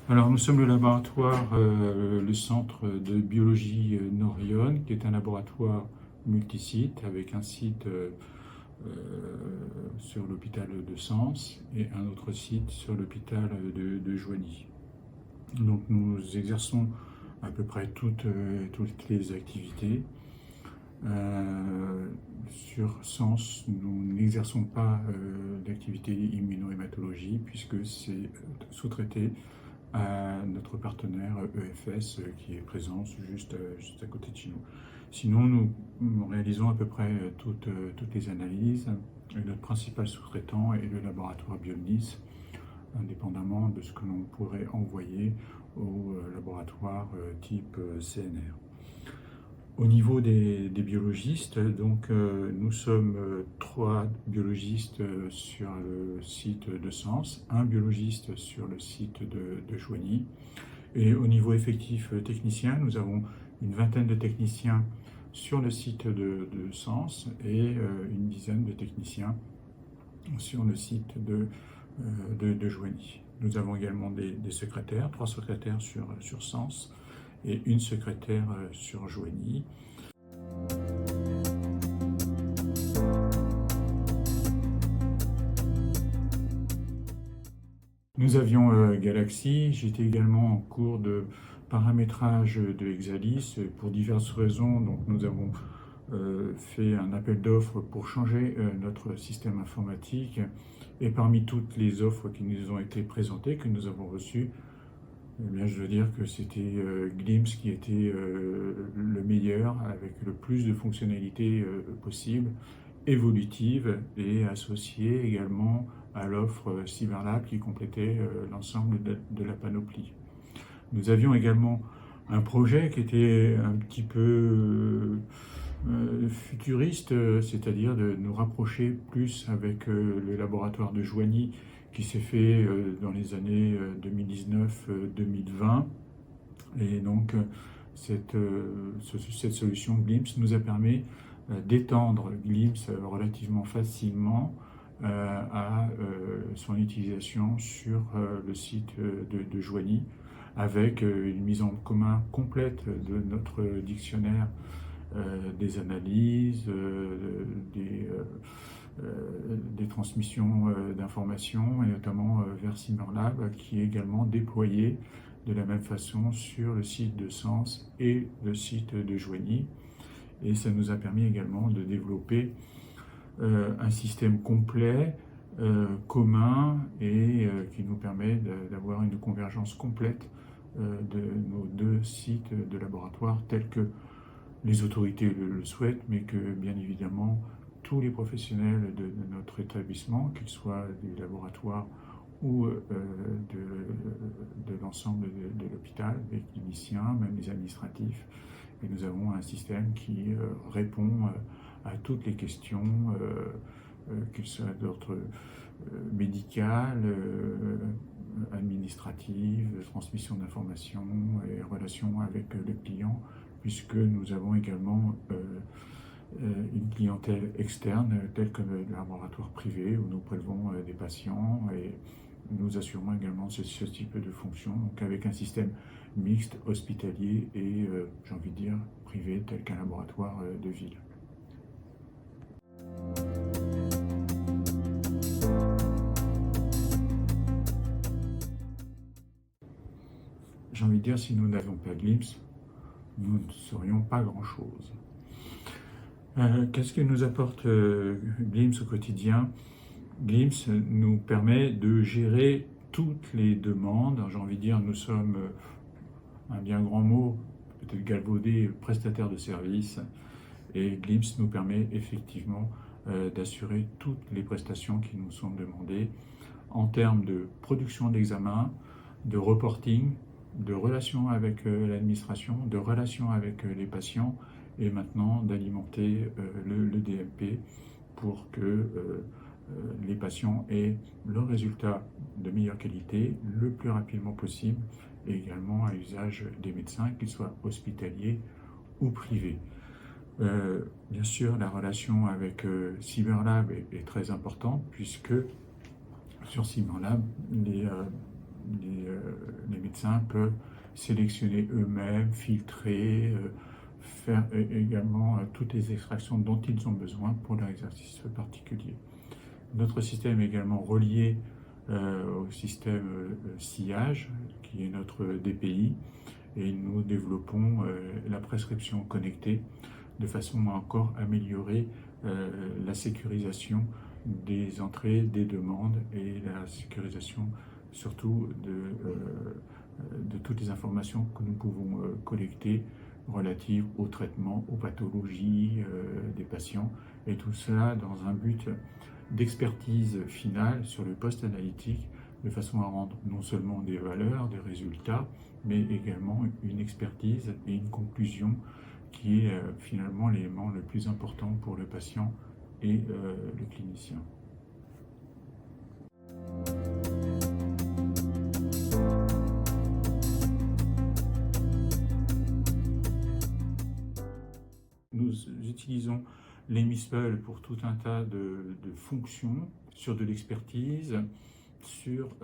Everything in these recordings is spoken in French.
Alors, nous sommes le laboratoire, le centre de biologie Norion, qui est un laboratoire multisite avec un site euh, sur l'hôpital de Sens et un autre site sur l'hôpital de Joigny. Donc, nous exerçons à peu près toutes les activités. Sur Sens, nous n'exerçons pas d'activité immunohématologie puisque c'est sous-traité à notre partenaire EFS qui est présent juste à côté de chez nous. Sinon, nous réalisons à peu près toutes les analyses. Et notre principal sous-traitant est le laboratoire Bionis, indépendamment de ce que l'on pourrait envoyer au laboratoire type CNR. Au niveau des biologistes, donc, nous sommes 3 biologistes sur le site de Sens, un biologiste sur le site de Joigny. Et au niveau effectif technicien, nous avons une vingtaine de techniciens sur le site de Sens et une dizaine de techniciens sur le site de Joigny. Nous avons également des secrétaires, 3 secrétaires sur Sens et une secrétaire sur Joigny. Nous avions Galaxy. J'étais également en cours de paramétrage de Exalis pour diverses raisons. Donc, nous avons fait un appel d'offres pour changer notre système informatique. Et parmi toutes les offres qui nous ont été présentées, que nous avons reçues, eh bien, je veux dire que c'était Glimpse qui était le meilleur, avec le plus de fonctionnalités possibles, évolutives et associées également à l'offre Cyberlab qui complétait l'ensemble de la panoplie. Nous avions également un projet qui était un petit peu futuriste, c'est-à-dire de nous rapprocher plus avec le laboratoire de Joigny qui s'est fait dans les années 2019-2020. Et donc, cette solution Glimpse nous a permis d'étendre Glimpse relativement facilement à son utilisation sur le site de Joigny, avec une mise en commun complète de notre dictionnaire des analyses, des transmissions d'informations, et notamment vers Simmerlab, qui est également déployé de la même façon sur le site de Sens et le site de Joigny. Et ça nous a permis également de développer un système complet, commun, et qui nous permet d'avoir une convergence complète de nos 2 sites de laboratoire tels que les autorités le souhaitent, mais que bien évidemment tous les professionnels de notre établissement, qu'ils soient des laboratoires ou de l'ensemble de l'hôpital, les cliniciens, même les administratifs. Et nous avons un système qui répond à toutes les questions, qu'elles soient d'ordre médical, administrative, transmission d'informations et relations avec le client, puisque nous avons également une clientèle externe, telle que le laboratoire privé, où nous prélevons des patients et nous assurons également ce type de fonction, donc avec un système mixte, hospitalier et, j'ai envie de dire, privé, tel qu'un laboratoire de ville. J'ai envie de dire, si nous n'avions pas Glimpse, nous ne serions pas grand-chose. Qu'est-ce que nous apporte Glimpse au quotidien? Glimpse nous permet de gérer toutes les demandes. J'ai envie de dire, nous sommes, un bien grand mot, peut-être galvaudé, prestataire de services. Et Glimpse nous permet effectivement d'assurer toutes les prestations qui nous sont demandées en termes de production d'examen, de reporting, de relations avec l'administration, de relations avec les patients, et maintenant d'alimenter le DMP pour que les patients aient le résultat de meilleure qualité le plus rapidement possible, et également à l'usage des médecins, qu'ils soient hospitaliers ou privés. Bien sûr, la relation avec Cyberlab est très importante, puisque sur Cyberlab, les médecins peuvent sélectionner eux-mêmes, filtrer, faire également toutes les extractions dont ils ont besoin pour leur exercice particulier. Notre système est également relié au système sillage, qui est notre DPI, et nous développons la prescription connectée de façon à encore améliorer la sécurisation des entrées, des demandes et la sécurisation surtout de toutes les informations que nous pouvons collecter relatives au traitement, aux pathologies des patients, et tout cela dans un but d'expertise finale sur le post-analytique, de façon à rendre non seulement des valeurs, des résultats, mais également une expertise et une conclusion qui est finalement l'élément le plus important pour le patient et le clinicien. Nous utilisons les MISPEL pour tout un tas de fonctions sur de l'expertise, sur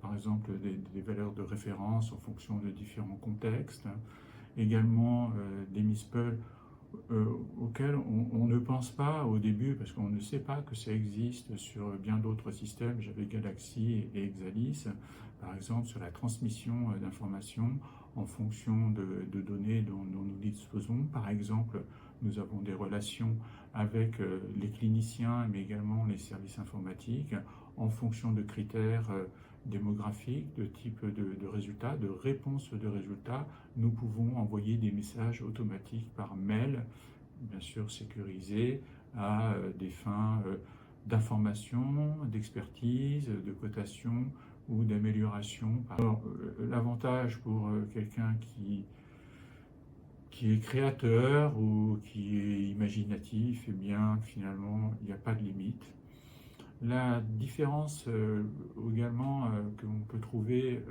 par exemple des valeurs de référence en fonction de différents contextes, également des MISPEL auxquels on ne pense pas au début parce qu'on ne sait pas que ça existe sur bien d'autres systèmes. J'avais Galaxy et Exalis, par exemple, sur la transmission d'informations en fonction de données dont nous disposons. Par exemple, nous avons des relations avec les cliniciens, mais également les services informatiques, en fonction de critères démographiques, de type de résultats, de réponses de résultats. Nous pouvons envoyer des messages automatiques par mail, bien sûr sécurisés, à des fins d'information, d'expertise, de cotation ou d'amélioration. Alors, l'avantage pour quelqu'un qui est créateur ou qui est imaginatif, eh bien finalement il n'y a pas de limite. La différence également que l'on peut trouver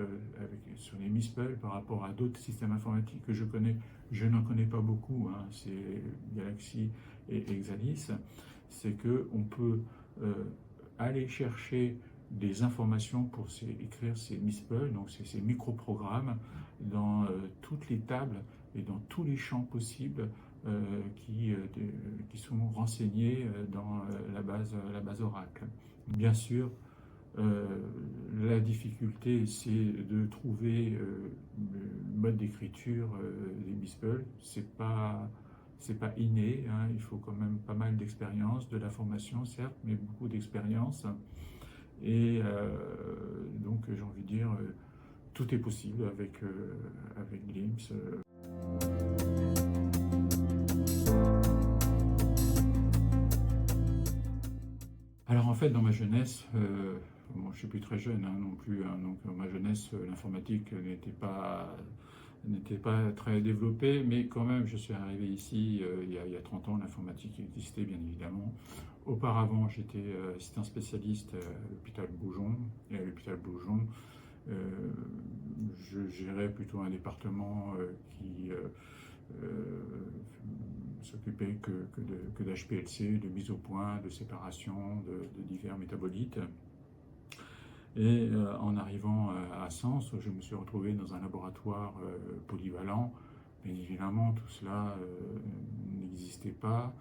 sur les MISPEL par rapport à d'autres systèmes informatiques que je n'en connais pas beaucoup, hein, c'est Galaxy et Exalis, c'est qu'on peut aller chercher des informations pour écrire ces MISPEL, donc ces micro-programmes, dans toutes les tables et dans tous les champs possibles qui sont renseignés dans la base Oracle. Bien sûr, la difficulté, c'est de trouver le mode d'écriture des MISPEL. C'est pas inné, hein. Il faut quand même pas mal d'expérience, de la formation certes, mais beaucoup d'expérience. Et donc j'ai envie de dire, tout est possible avec Glimpse. Alors en fait, dans ma jeunesse, bon, je ne suis plus très jeune hein, non plus, hein, donc dans ma jeunesse, l'informatique n'était pas très développée, mais quand même, je suis arrivé ici il y a 30 ans, l'informatique existait bien évidemment. Auparavant, j'étais assistant spécialiste à l'hôpital Beaujon, et à l'hôpital Beaujon, je gérais plutôt un département qui s'occupait que d'HPLC, de mise au point, de séparation de divers métabolites. Et en arrivant à Sens, je me suis retrouvé dans un laboratoire polyvalent. Bien évidemment, tout cela n'existait pas.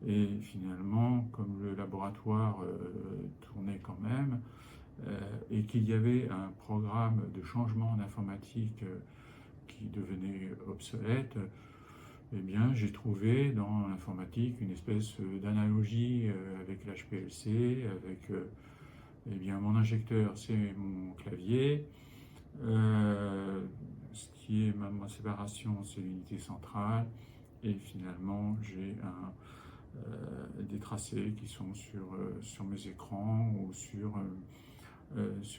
Et finalement, comme le laboratoire tournait quand même, et qu'il y avait un programme de changement en informatique qui devenait obsolète, eh bien, j'ai trouvé dans l'informatique une espèce d'analogie avec l'HPLC, avec eh bien, mon injecteur, c'est mon clavier, ce qui est ma séparation, c'est l'unité centrale, et finalement, j'ai des tracés qui sont sur mes écrans ou sur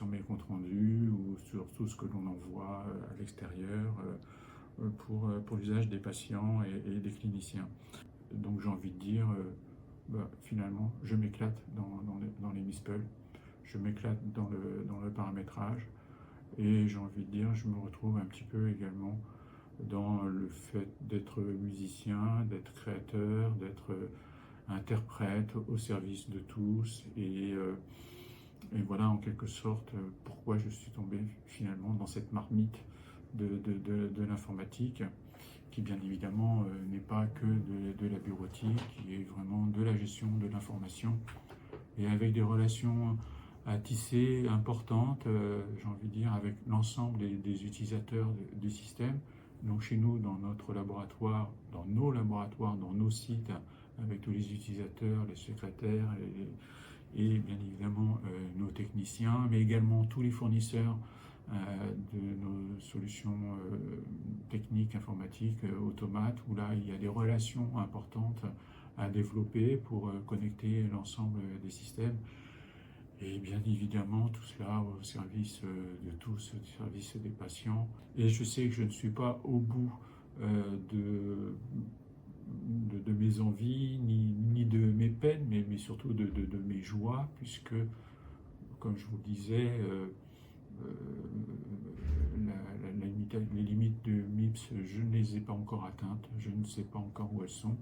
mes comptes rendus ou sur tout ce que l'on envoie à l'extérieur pour l'usage des patients et des cliniciens. Donc j'ai envie de dire, finalement, je m'éclate dans les MISPEL, je m'éclate dans le paramétrage, et j'ai envie de dire, je me retrouve un petit peu également dans le fait d'être musicien, d'être créateur, d'être interprète au service de tous, et Et voilà en quelque sorte pourquoi je suis tombé finalement dans cette marmite de l'informatique, qui bien évidemment n'est pas que de la bureautique, qui est vraiment de la gestion de l'information, et avec des relations à tisser importantes, j'ai envie de dire, avec l'ensemble des utilisateurs du système. Donc chez nous, dans notre laboratoire, dans nos laboratoires, dans nos sites, avec tous les utilisateurs, les secrétaires et bien évidemment nos techniciens, mais également tous les fournisseurs de nos solutions techniques, informatiques, automates, où là il y a des relations importantes à développer pour connecter l'ensemble des systèmes. Et bien évidemment, tout cela au service de tous, au service des patients. Et je sais que je ne suis pas au bout de mes envies, ni de mes peines, mais surtout de mes joies, puisque, comme je vous le disais, les limites de MIPS, je ne les ai pas encore atteintes, je ne sais pas encore où elles sont.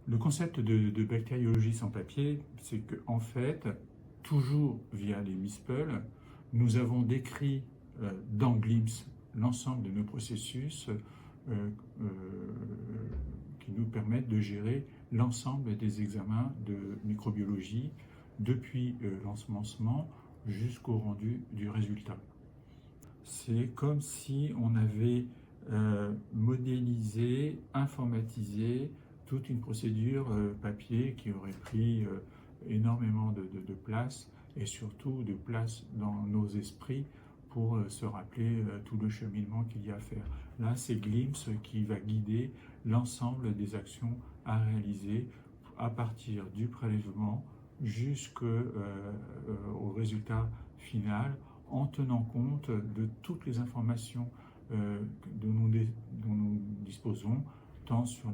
Le concept de bactériologie sans papier, c'est qu'en fait, toujours via les MISPL, nous avons décrit dans Glimpse l'ensemble de nos processus qui nous permettent de gérer l'ensemble des examens de microbiologie depuis l'ensemencement jusqu'au rendu du résultat. C'est comme si on avait modélisé, informatisé toute une procédure papier qui aurait pris énormément de place, et surtout de place dans nos esprits pour se rappeler tout le cheminement qu'il y a à faire. Là, c'est Glimpse qui va guider l'ensemble des actions à réaliser à partir du prélèvement jusqu'au résultat final, en tenant compte de toutes les informations dont nous disposons, tant sur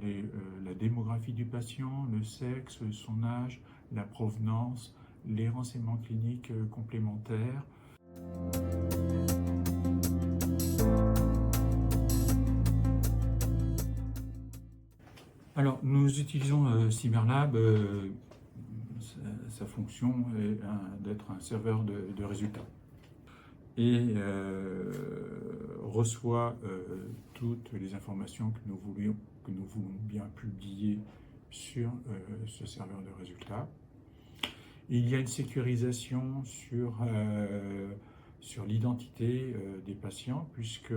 la démographie du patient, le sexe, son âge, la provenance, les renseignements cliniques complémentaires. Alors, nous utilisons CyberLab. Sa fonction est d'être un serveur de résultats, et reçoit toutes les informations que nous voulons bien publier sur ce serveur de résultats. Il y a une sécurisation sur l'identité des patients, puisque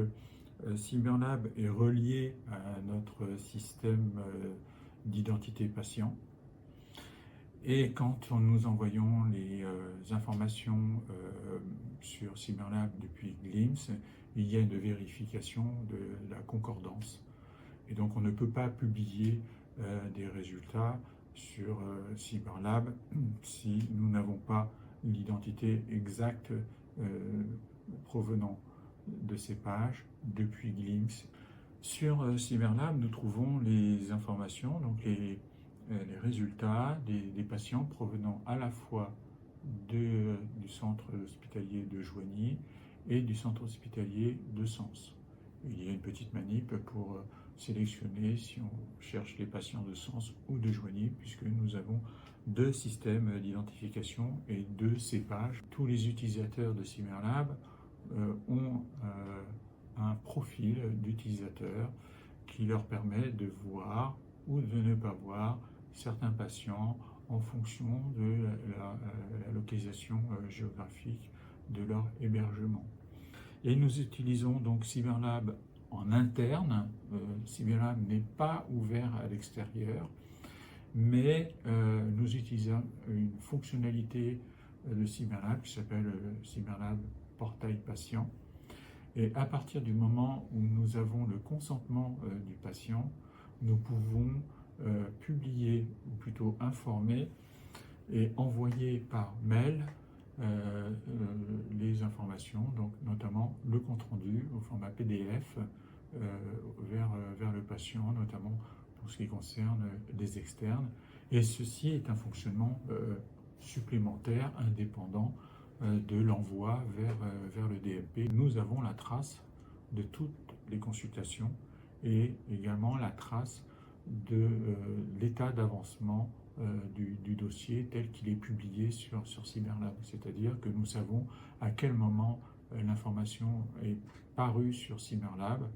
CyberLab est relié à notre système d'identité patient. Et quand nous envoyons les informations sur CyberLab depuis Glimpse, il y a une vérification de la concordance. Et donc on ne peut pas publier des résultats sur CyberLab si nous n'avons pas l'identité exacte provenant de ces pages depuis Glimpse. Sur CyberLab, nous trouvons les informations, donc les résultats des patients provenant à la fois du centre hospitalier de Joigny et du centre hospitalier de Sens. Il y a une petite manip pour sélectionner si on cherche les patients de Sens ou de Joigny, puisque nous avons deux systèmes d'identification et deux cépages. Tous les utilisateurs de CyberLab ont un profil d'utilisateur qui leur permet de voir ou de ne pas voir certains patients en fonction de la localisation géographique de leur hébergement. Et nous utilisons donc CyberLab en interne. CyberLab n'est pas ouvert à l'extérieur, mais nous utilisons une fonctionnalité de CyberLab qui s'appelle CyberLab Portail Patient. Et à partir du moment où nous avons le consentement du patient, nous pouvons publier, ou plutôt informer et envoyer par mail les informations, donc notamment le compte-rendu au format PDF vers le patient, notamment pour ce qui concerne les externes. Et ceci est un fonctionnement supplémentaire, indépendant de l'envoi vers le DMP. Nous avons la trace de toutes les consultations et également la trace de toutes les informations qui ont été envoyées vers le DMP. Et nous avons la trace de toutes les consultations et également la trace de toutes les informations qui ont été envoyées vers le DMP. Et nous avons la trace de toutes les consultations et également la trace de toutes les informations qui ont été envoyées vers le DMP. Et nous avons la trace de toutes les consultations de l'état d'avancement du dossier tel qu'il est publié sur Cyberlab. C'est-à-dire que nous savons à quel moment l'information est parue sur Cyberlab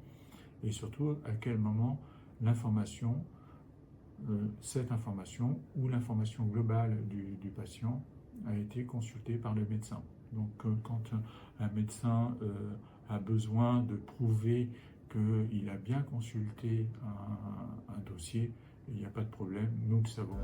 et surtout à quel moment l'information, cette information ou l'information globale du patient a été consultée par le médecin. Donc quand un médecin a besoin de prouver qu'il a bien consulté un dossier, il n'y a pas de problème, nous le savons.